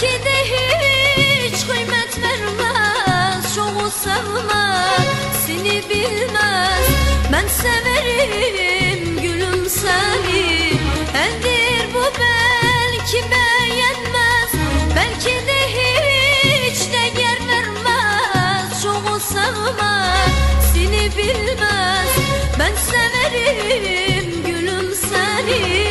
Belki de hiç kıymet vermez, çoğu sevmezini bilmez. Ben severim gülüm seni, eldir bu belki beğenmez. Belki de hiç değer vermez, çoğu sevmezini bilmez. Ben severim gülüm seni.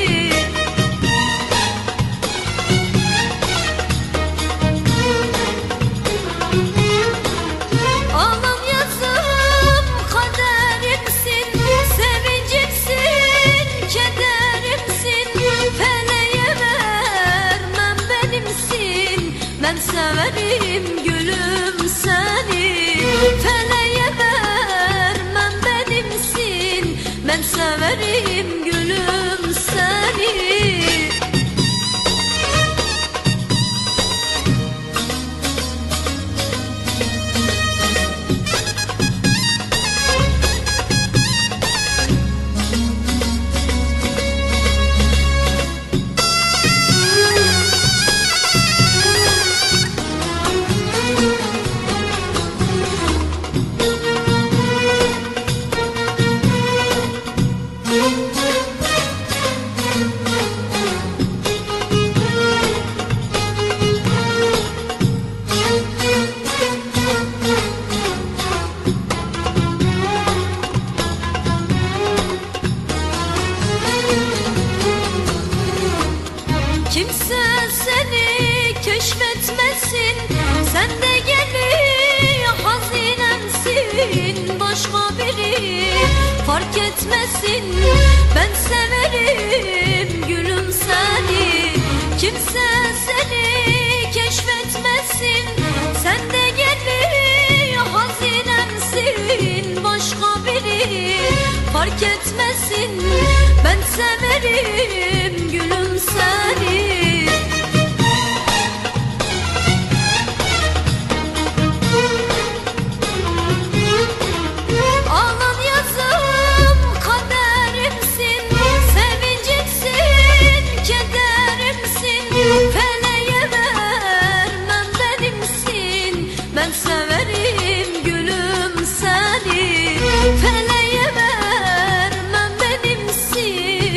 Ben severim gülüm seni, feleğe vermem benimsin. Ben severim gülüm seni. Kimse seni keşfetmesin, sen de geli hazinemsin. Başka biri fark etmesin, ben severim gülüm seni. Kimse seni keşfetmesin, sen de geli hazinemsin. Başka biri fark etmesin, ben severim gülüm seni. Ağlan yazım kaderimsin, sevincimsin, kederimsin. Feleğe vermem benimsin, ben severim gülüm seni. Feleğe vermem benimsin,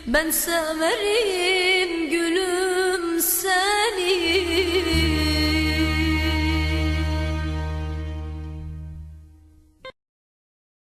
ben severim gülüm seni.